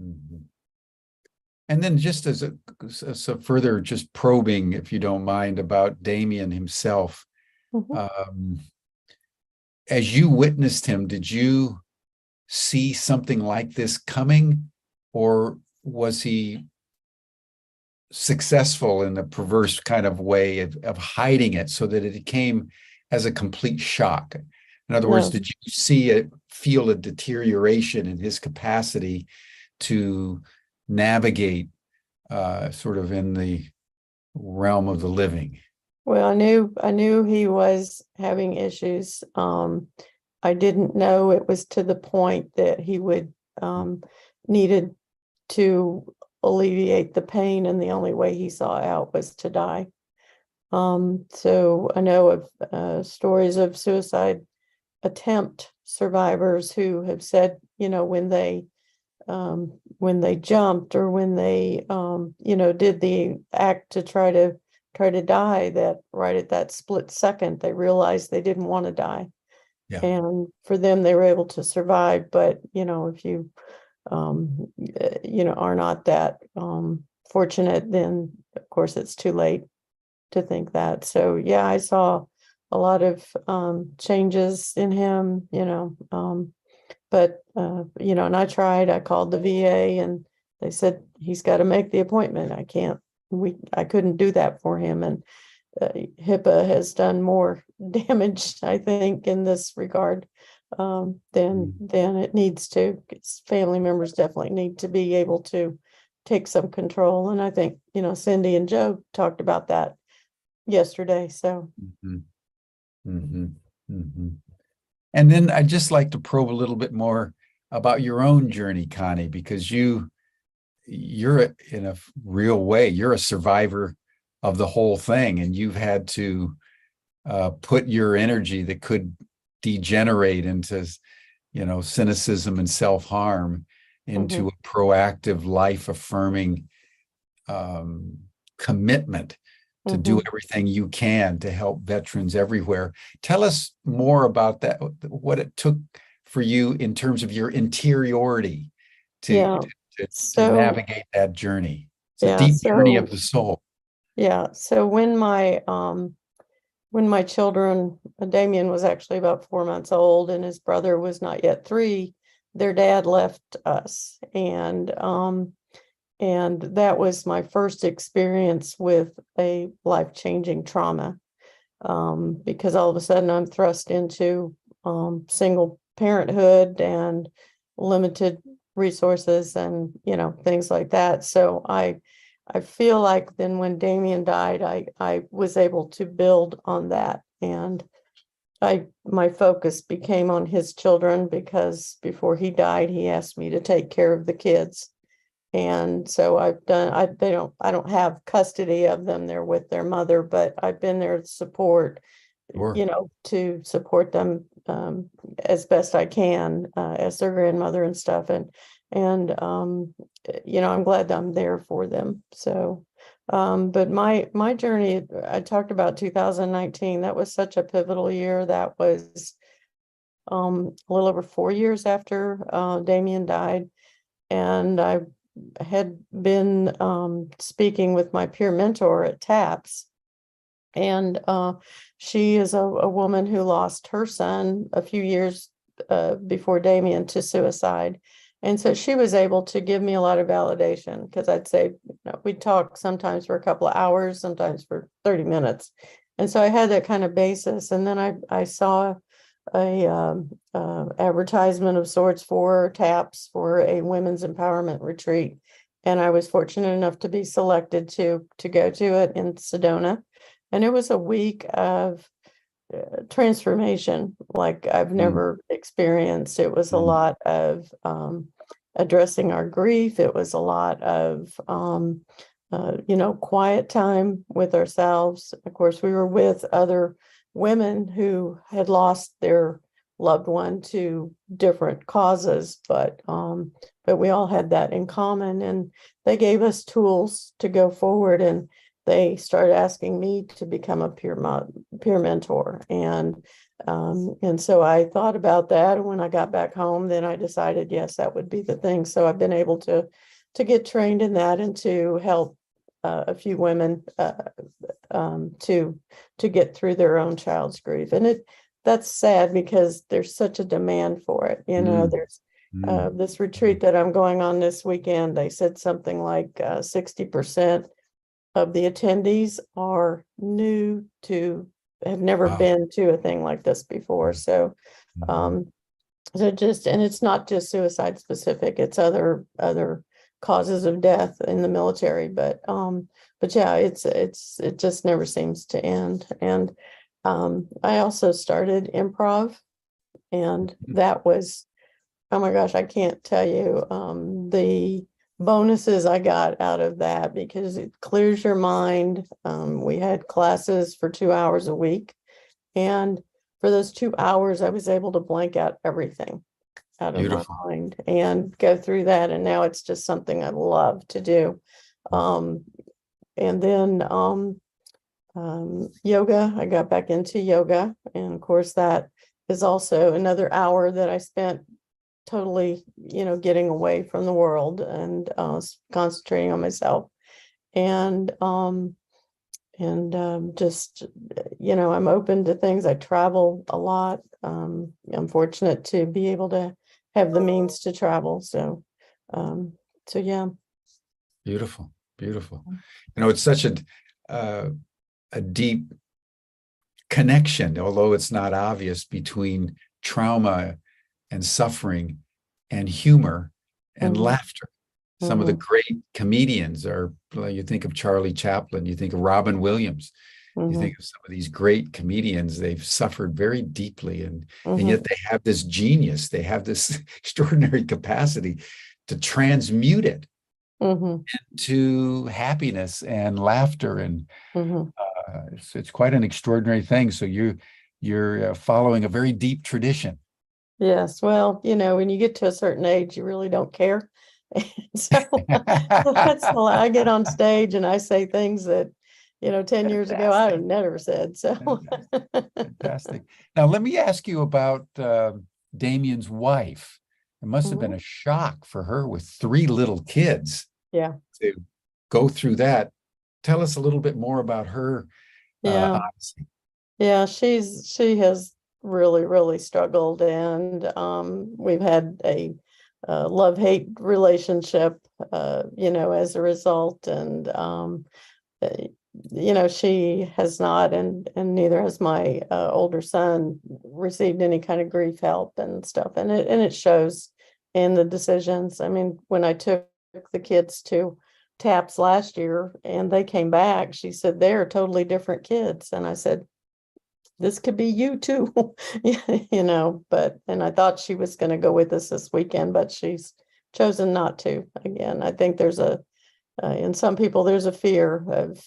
Mm-hmm. And then just as a further just probing, if you don't mind, about Damien himself, as you witnessed him, did you see something like this coming, or was he successful in a perverse kind of way of hiding it so that it came as a complete shock. In other words, No. did you feel a deterioration in his capacity to navigate sort of in the realm of the living? Well, I knew he was having issues. I didn't know it was to the point that he would needed to alleviate the pain, and the only way he saw out was to die. So I know of stories of suicide attempt survivors who have said, when they jumped or when they did the act to try to die, that right at that split second they realized they didn't want to die. Yeah. And for them, they were able to survive. But if you are not that fortunate, then of course it's too late to think that. So yeah, I saw a lot of changes in him, but and I called the VA, and they said he's got to make the appointment. I couldn't do that for him. And HIPAA has done more damage, I think, in this regard than it needs to. Family members definitely need to be able to take some control. And I think, Cynde and Joe talked about that yesterday. So. And then I'd just like to probe a little bit more about your own journey, Conni, because you're in a real way, you're a survivor of the whole thing, and you've had to put your energy that could degenerate into, cynicism and self-harm into a proactive, life-affirming commitment to do everything you can to help veterans everywhere. Tell us more about that, what it took for you in terms of your interiority to navigate that journey. It's a deep journey of the soul. Yeah. So when my children, Damien was actually about 4 months old and his brother was not yet 3, their dad left us. And that was my first experience with a life-changing trauma, because all of a sudden I'm thrust into single parenthood and limited resources and, things like that. So I feel like then when Damien died, I was able to build on that. And my focus became on his children, because before he died, he asked me to take care of the kids. And so I don't have custody of them. They're with their mother, but I've been there to support, to support them as best I can as their grandmother and stuff. And I'm glad that I'm there for them. So, but my journey, I talked about 2019. That was such a pivotal year. That was a little over 4 years after Damien died. And I had been speaking with my peer mentor at TAPS. And she is a woman who lost her son a few years before Damien to suicide. And so she was able to give me a lot of validation, because I'd say, we'd talk sometimes for a couple of hours, sometimes for 30 minutes. And so I had that kind of basis. And then I saw a advertisement of sorts for TAPS for a women's empowerment retreat. And I was fortunate enough to be selected to go to it in Sedona. And it was a week of transformation like I've never experienced. It was a lot of addressing our grief. It was a lot of quiet time with ourselves. Of course, we were with other women who had lost their loved one to different causes, but we all had that in common. And they gave us tools to go forward, and they started asking me to become a peer mentor. And so I thought about that. And when I got back home, then I decided, yes, that would be the thing. So I've been able to get trained in that and to help a few women to get through their own child's grief. And that's sad, because there's such a demand for it. There's this retreat that I'm going on this weekend. They said something like 60% of the attendees are new to, have never Wow. been to a thing like this before. So, Mhm. so just, and it's not just suicide specific, it's other causes of death in the military, but yeah, it just never seems to end. And I also started improv, and that was, oh my gosh, I can't tell you the bonuses I got out of that, because it clears your mind. We had classes for 2 hours a week, and for those 2 hours, I was able to blank out everything out of my Beautiful. mind and go through that. And now it's just something I love to do. And then yoga, I got back into yoga. And of course, that is also another hour that I spent totally, getting away from the world and concentrating on myself. And just, I'm open to things. I travel a lot. I'm fortunate to be able to have the means to travel. So yeah. Beautiful. Beautiful. It's such a deep connection, although it's not obvious, between trauma and suffering and humor and Mhm. laughter. Some of the Mhm. great comedians are, you think of Charlie Chaplin, you think of Robin Williams, you think Mhm. of some of these great comedians. They've suffered very deeply, and yet Mhm. they have this genius, they have this extraordinary capacity to transmute it Mhm. to happiness and laughter. And Mhm. it's quite an extraordinary thing. So you're following a very deep tradition. Yes. Well, when you get to a certain age, you really don't care. So that's why I get on stage and I say things that, 10 years ago I would have Fantastic. never said. So Fantastic. Fantastic. Now, let me ask you about Damien's wife. It must have been Mhm. a shock for her with three little kids Yeah. to go through that. Tell us a little bit more about her Yeah. odyssey. Yeah, she has really, really struggled, and we've had a love-hate relationship, as a result. And uh, she has not, and neither has my older son, received any kind of grief help and stuff, and it shows in the decisions. I mean, when I took the kids to TAPS last year and they came back, she said they're totally different kids, and I said, this could be you too. But, and I thought she was going to go with us this weekend, but she's chosen not to. Again, I think there's in some people, there's a fear of,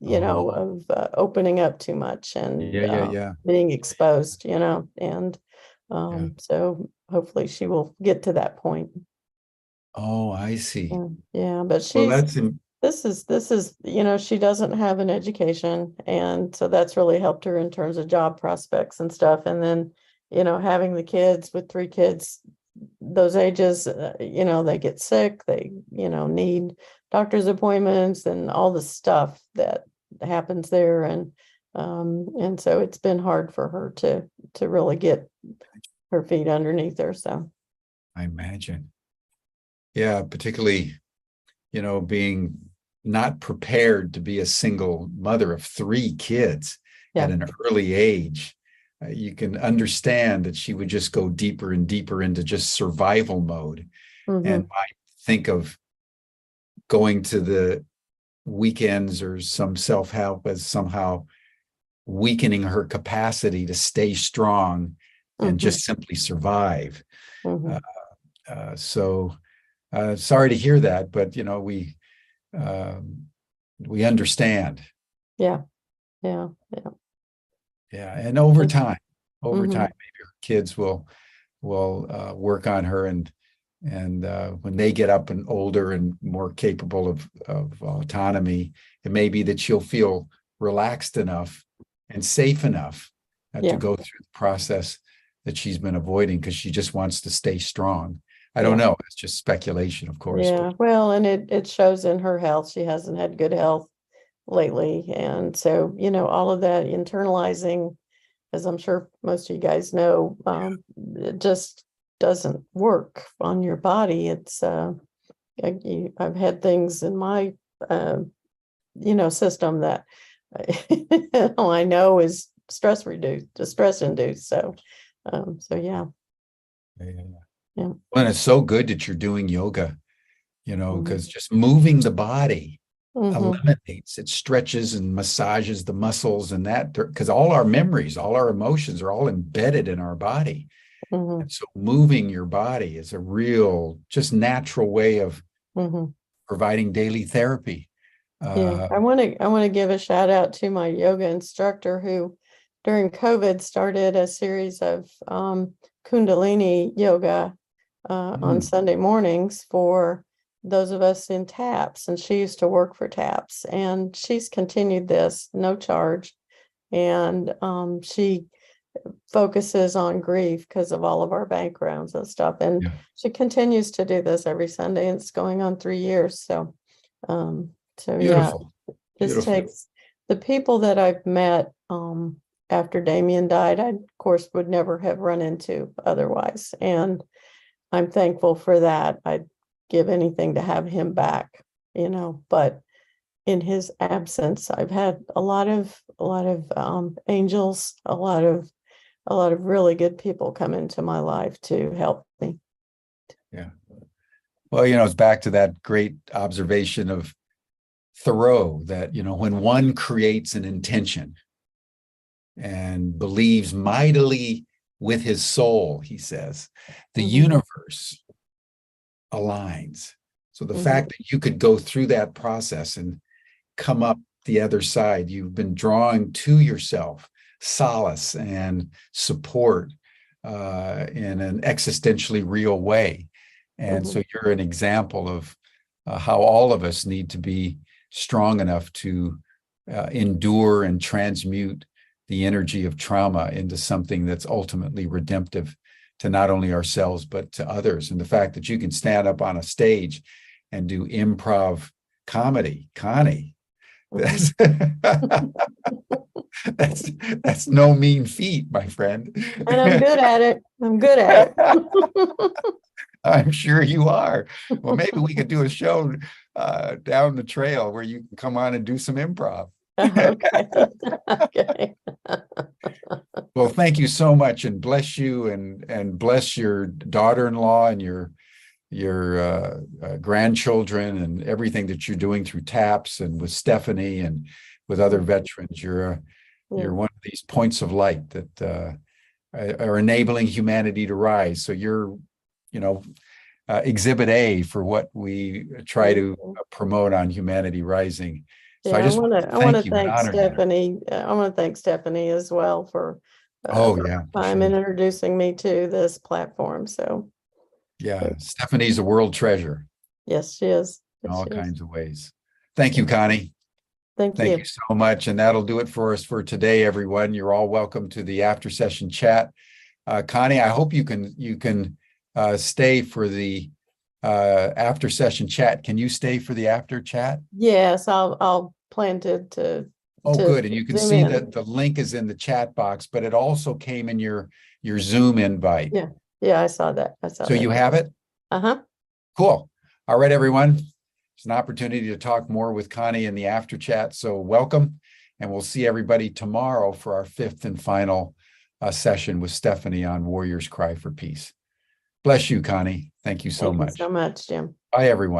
Oh, opening up too much and yeah. being exposed, and Yeah. so hopefully she will get to that point. Oh, I see. Yeah, but Well, she's, this is, she doesn't have an education, and so that's really helped her in terms of job prospects and stuff. And then, having the kids, with three kids those ages, they get sick, they, need doctor's appointments and all the stuff that happens there. And so it's been hard for her to really get her feet underneath her. So I imagine. Yeah, particularly, being not prepared to be a single mother of three kids at yeah. an early age. You can understand that she would just go deeper and deeper into just survival mode, and Mm-hmm. might think of going to the weekends or some self-help as somehow weakening her capacity to stay strong and Mm-hmm. just simply survive. Mm-hmm. Uh, so sorry to hear that, but we understand. Yeah. Yeah. Yeah. Yeah, and over time, Mm-hmm. maybe her kids will work on her, and when they get up and older and more capable of autonomy, it may be that she'll feel relaxed enough and safe enough to Yeah. go through the process that she's been avoiding, because she just wants to stay strong. I don't Yeah. know. It's just speculation, of course, but Yeah. Well, and it shows in her health. She hasn't had good health lately. And so, all of that internalizing, as I'm sure most of you guys know, it just doesn't work on your body. It's I've had things in my system that I know is stress induced. So yeah. Yeah. And it's so good that you're doing yoga, Mhm. because just moving the body Mhm. eliminates, it stretches and massages the muscles, and that, because all our memories, all our emotions are all embedded in our body. Mhm. And so moving your body is a real, just natural way of Mhm. providing daily therapy. Yeah, I want to give a shout out to my yoga instructor who, during COVID, started a series of Kundalini yoga on Sunday mornings for those of us in TAPS, and she used to work for TAPS, and she's continued this, no charge, and she focuses on grief because of all of our backgrounds and stuff, and Yeah. she continues to do this every Sunday, and it's going on 3 years. So yeah, Beautiful. this Beautiful. takes the people that I've met after Damien died, I of course would never have run into otherwise, and I'm thankful for that. I'd give anything to have him back, but in his absence, I've had a lot of angels, a lot of really good people come into my life to help me. Yeah. Well, it's back to that great observation of Thoreau that, when one creates an intention and believes mightily with his soul, he says, the Mhm. universe aligns. So the Mhm. fact that you could go through that process and come up the other side, you've been drawing to yourself solace and support in an existentially real way. And so you're an example of how all of us need to be strong enough to endure and transmute the energy of trauma into something that's ultimately redemptive to not only ourselves, but to others. And the fact that you can stand up on a stage and do improv comedy, Connie, that's, that's no mean feat, my friend. And I'm good at it. I'm sure you are. Well, maybe we could do a show down the trail where you can come on and do some improv. Okay. Okay. Well, thank you so much, and bless you, and bless your daughter-in-law and your grandchildren and everything that you're doing through TAPS and with Stephanie and with other veterans. You're one of these points of light that are enabling humanity to rise. So you're, exhibit A for what we try to promote on Humanity Rising. So Yeah, I just want to thank you and thank honor you. Stephanie. I want to thank Stephanie as well for Oh, her yeah, for time sure. and introducing me to this platform. So Yeah, Stephanie's a world treasure yes, she is. in Yes, all she is. kinds of ways. Thank you, Connie. Thank Thank you. you so much. And that'll do it for us for today, everyone. You're all welcome to the after session chat. Connie, I hope you can stay for the after session chat. Can you stay for the after chat? Yes, I'll plan to Oh, to good. And you can zoom see in. that the link is in the chat box, but it also came in your Zoom invite. Yeah, I saw that. So you have it? Uh-huh. Cool. All right, everyone. It's an opportunity to talk more with Connie in the after chat. So welcome. And we'll see everybody tomorrow for our fifth and final session with Stephanie on Warriors Cry for Peace. Bless you, Connie. Thank you so much. Thank you so much, Jim. Bye, everyone.